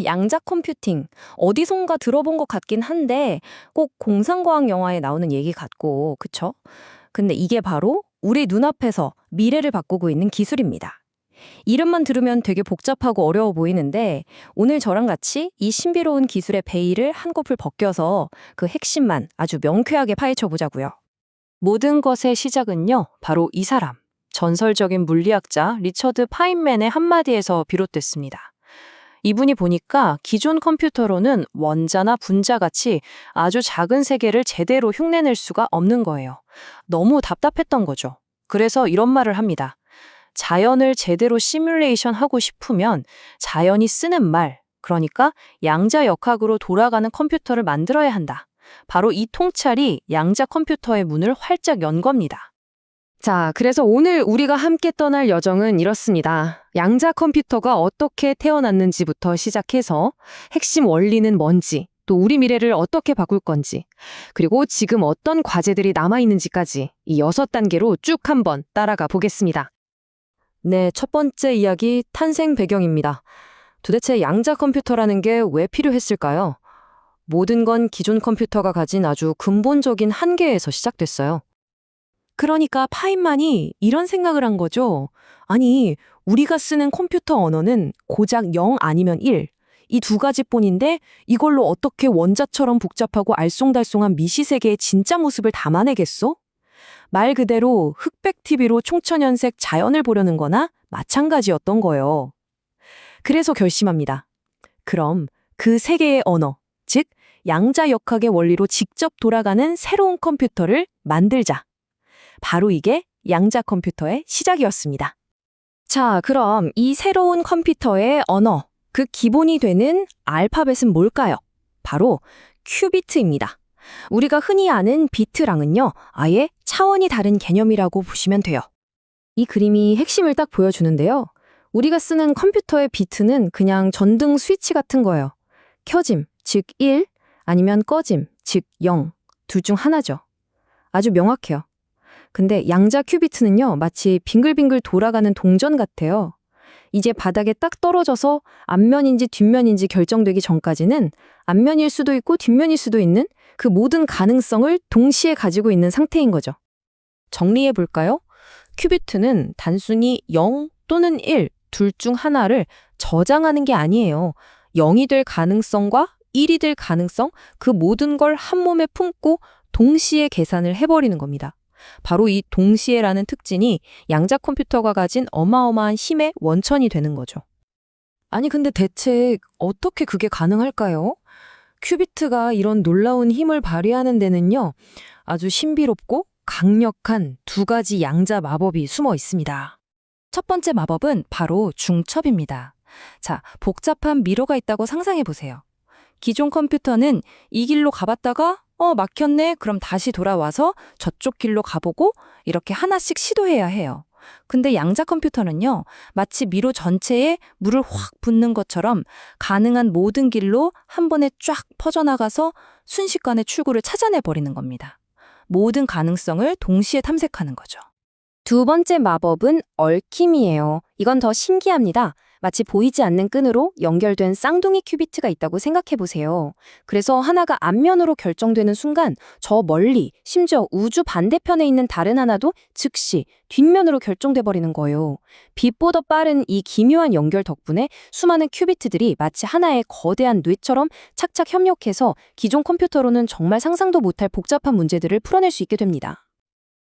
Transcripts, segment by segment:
양자 컴퓨팅. 어디선가 들어본 것 같긴 한데 꼭 공상과학 영화에 나오는 얘기 같고, 그쵸? 근데 이게 바로 우리 눈앞에서 미래를 바꾸고 있는 기술입니다. 이름만 들으면 되게 복잡하고 어려워 보이는데 오늘 저랑 같이 이 신비로운 기술의 베일을 한꺼풀 벗겨서 그 핵심만 아주 명쾌하게 파헤쳐 보자고요. 모든 것의 시작은요, 바로 이 사람, 전설적인 물리학자 리처드 파인맨의 한마디에서 비롯됐습니다. 이분이 보니까 기존 컴퓨터로는 원자나 분자 같이 아주 작은 세계를 제대로 흉내낼 수가 없는 거예요. 너무 답답했던 거죠. 그래서 이런 말을 합니다. 자연을 제대로 시뮬레이션 하고 싶으면 자연이 쓰는 말, 그러니까 양자역학으로 돌아가는 컴퓨터를 만들어야 한다. 바로 이 통찰이 양자 컴퓨터의 문을 활짝 연 겁니다. 자, 그래서 오늘 우리가 함께 떠날 여정은 이렇습니다. 양자 컴퓨터가 어떻게 태어났는지부터 시작해서 핵심 원리는 뭔지, 또 우리 미래를 어떻게 바꿀 건지, 그리고 지금 어떤 과제들이 남아있는지까지 이 6단계로 쭉 한번 따라가 보겠습니다. 네, 첫 번째 이야기 탄생 배경입니다. 도대체 양자 컴퓨터라는 게 왜 필요했을까요? 모든 건 기존 컴퓨터가 가진 아주 근본적인 한계에서 시작됐어요. 그러니까 파인만이 이런 생각을 한 거죠. 아니, 우리가 쓰는 컴퓨터 언어는 고작 0 아니면 1, 이 두 가지뿐인데 이걸로 어떻게 원자처럼 복잡하고 알쏭달쏭한 미시세계의 진짜 모습을 담아내겠어? 말 그대로 흑백 TV로 총천연색 자연을 보려는 거나 마찬가지였던 거예요. 그래서 결심합니다. 그럼 그 세계의 언어, 즉 양자역학의 원리로 직접 돌아가는 새로운 컴퓨터를 만들자. 바로 이게 양자 컴퓨터의 시작이었습니다. 자, 그럼 이 새로운 컴퓨터의 언어, 그 기본이 되는 알파벳은 뭘까요? 바로 큐비트입니다. 우리가 흔히 아는 비트랑은요, 아예 차원이 다른 개념이라고 보시면 돼요. 이 그림이 핵심을 딱 보여주는데요. 우리가 쓰는 컴퓨터의 비트는 그냥 전등 스위치 같은 거예요. 켜짐, 즉 1, 아니면 꺼짐, 즉 0, 둘 중 하나죠. 아주 명확해요. 근데 양자 큐비트는요, 마치 빙글빙글 돌아가는 동전 같아요. 이제 바닥에 딱 떨어져서 앞면인지 뒷면인지 결정되기 전까지는 앞면일 수도 있고 뒷면일 수도 있는 그 모든 가능성을 동시에 가지고 있는 상태인 거죠. 정리해 볼까요? 큐비트는 단순히 0 또는 1, 둘 중 하나를 저장하는 게 아니에요. 0이 될 가능성과 1이 될 가능성, 그 모든 걸 한 몸에 품고 동시에 계산을 해버리는 겁니다. 바로 이 동시에라는 특징이 양자 컴퓨터가 가진 어마어마한 힘의 원천이 되는 거죠. 아니 근데 대체 어떻게 그게 가능할까요? 큐비트가 이런 놀라운 힘을 발휘하는 데는요, 아주 신비롭고 강력한 두 가지 양자 마법이 숨어 있습니다. 첫 번째 마법은 바로 중첩입니다. 자, 복잡한 미로가 있다고 상상해 보세요. 기존 컴퓨터는 이 길로 가봤다가 막혔네. 그럼 다시 돌아와서 저쪽 길로 가보고 이렇게 하나씩 시도해야 해요. 근데 양자 컴퓨터는요, 마치 미로 전체에 물을 확 붓는 것처럼 가능한 모든 길로 한 번에 쫙 퍼져나가서 순식간에 출구를 찾아내버리는 겁니다. 모든 가능성을 동시에 탐색하는 거죠. 두 번째 마법은 얽힘이에요. 이건 더 신기합니다. 마치 보이지 않는 끈으로 연결된 쌍둥이 큐비트가 있다고 생각해 보세요. 그래서 하나가 앞면으로 결정되는 순간 저 멀리, 심지어 우주 반대편에 있는 다른 하나도 즉시 뒷면으로 결정돼 버리는 거예요. 빛보다 빠른 이 기묘한 연결 덕분에 수많은 큐비트들이 마치 하나의 거대한 뇌처럼 착착 협력해서 기존 컴퓨터로는 정말 상상도 못할 복잡한 문제들을 풀어낼 수 있게 됩니다.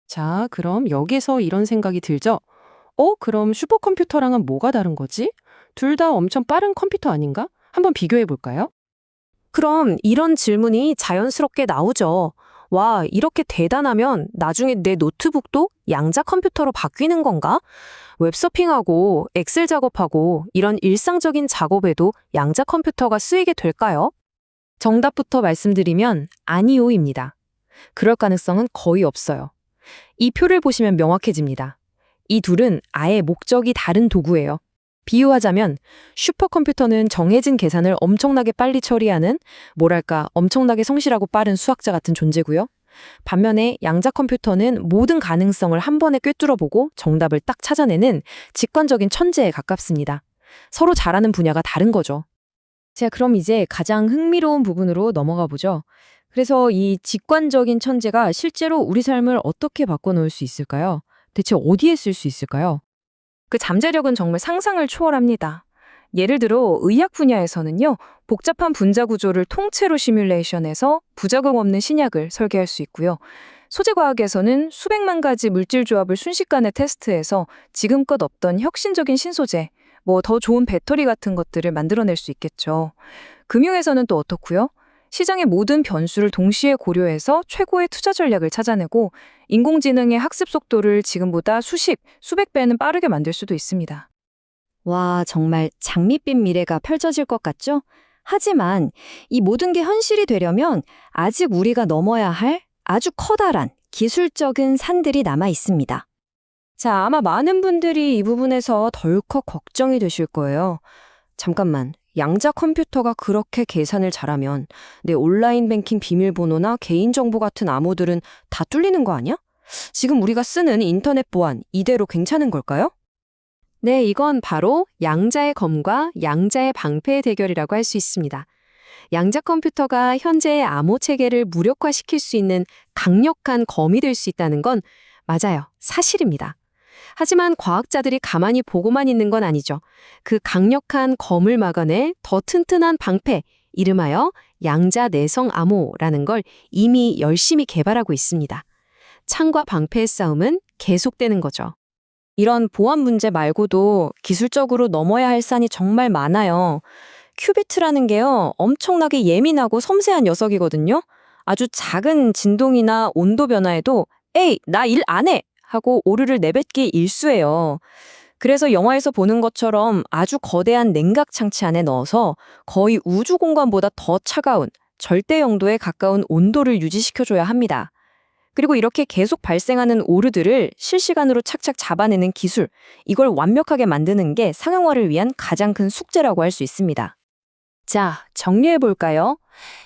자, 그럼 여기서 이런 생각이 들죠? 그럼 슈퍼컴퓨터랑은 뭐가 다른 거지? 둘 다 엄청 빠른 컴퓨터 아닌가? 한번 비교해 볼까요? 그럼 이런 질문이 자연스럽게 나오죠. 와, 이렇게 대단하면 나중에 내 노트북도 양자 컴퓨터로 바뀌는 건가? 웹서핑하고 엑셀 작업하고 이런 일상적인 작업에도 양자 컴퓨터가 쓰이게 될까요? 정답부터 말씀드리면 아니오입니다. 그럴 가능성은 거의 없어요. 이 표를 보시면 명확해집니다. 이 둘은 아예 목적이 다른 도구예요. 비유하자면 슈퍼컴퓨터는 정해진 계산을 엄청나게 빨리 처리하는, 뭐랄까, 엄청나게 성실하고 빠른 수학자 같은 존재고요. 반면에 양자 컴퓨터는 모든 가능성을 한 번에 꿰뚫어보고 정답을 딱 찾아내는 직관적인 천재에 가깝습니다. 서로 잘하는 분야가 다른 거죠. 자, 그럼 이제 가장 흥미로운 부분으로 넘어가 보죠. 그래서 이 직관적인 천재가 실제로 우리 삶을 어떻게 바꿔놓을 수 있을까요? 대체 어디에 쓸 수 있을까요? 그 잠재력은 정말 상상을 초월합니다. 예를 들어 의학 분야에서는요, 복잡한 분자 구조를 통째로 시뮬레이션해서 부작용 없는 신약을 설계할 수 있고요. 소재과학에서는 수백만 가지 물질 조합을 순식간에 테스트해서 지금껏 없던 혁신적인 신소재, 더 좋은 배터리 같은 것들을 만들어낼 수 있겠죠. 금융에서는 또 어떻고요? 시장의 모든 변수를 동시에 고려해서 최고의 투자 전략을 찾아내고 인공지능의 학습 속도를 지금보다 수백 배는 빠르게 만들 수도 있습니다. 와, 정말 장밋빛 미래가 펼쳐질 것 같죠? 하지만 이 모든 게 현실이 되려면 아직 우리가 넘어야 할 아주 커다란 기술적인 산들이 남아 있습니다. 자, 아마 많은 분들이 이 부분에서 덜컥 걱정이 되실 거예요. 잠깐만, 양자 컴퓨터가 그렇게 계산을 잘하면 내 온라인 뱅킹 비밀번호나 개인정보 같은 암호들은 다 뚫리는 거 아니야? 지금 우리가 쓰는 인터넷 보안 이대로 괜찮은 걸까요? 네, 이건 바로 양자의 검과 양자의 방패의 대결이라고 할 수 있습니다. 양자 컴퓨터가 현재의 암호 체계를 무력화시킬 수 있는 강력한 검이 될 수 있다는 건 맞아요, 사실입니다. 하지만 과학자들이 가만히 보고만 있는 건 아니죠. 그 강력한 검을 막아낼 더 튼튼한 방패, 이름하여 양자 내성 암호라는 걸 이미 열심히 개발하고 있습니다. 창과 방패의 싸움은 계속되는 거죠. 이런 보안 문제 말고도 기술적으로 넘어야 할 산이 정말 많아요. 큐비트라는 게요, 엄청나게 예민하고 섬세한 녀석이거든요. 아주 작은 진동이나 온도 변화에도 에이, 나 일 안 해! 하고 오류를 내뱉기 일쑤예요. 그래서 영화에서 보는 것처럼 아주 거대한 냉각 창치 안에 넣어서 거의 우주 공간보다 더 차가운 절대 영도에 가까운 온도를 유지시켜줘야 합니다. 그리고 이렇게 계속 발생하는 오류들을 실시간으로 착착 잡아내는 기술, 이걸 완벽하게 만드는 게 상용화를 위한 가장 큰 숙제라고 할 수 있습니다. 자, 정리해볼까요?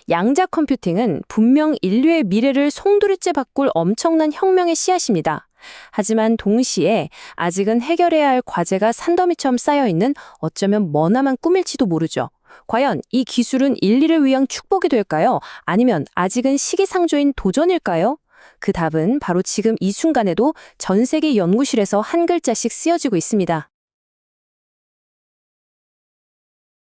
양자 컴퓨팅은 분명 인류의 미래를 송두리째 바꿀 엄청난 혁명의 씨앗입니다. 하지만 동시에 아직은 해결해야 할 과제가 산더미처럼 쌓여있는 어쩌면 머나만 꿈일지도 모르죠. 과연 이 기술은 인류를 위한 축복이 될까요? 아니면 아직은 시기상조인 도전일까요? 그 답은 바로 지금 이 순간에도 전 세계 연구실에서 한 글자씩 쓰여지고 있습니다.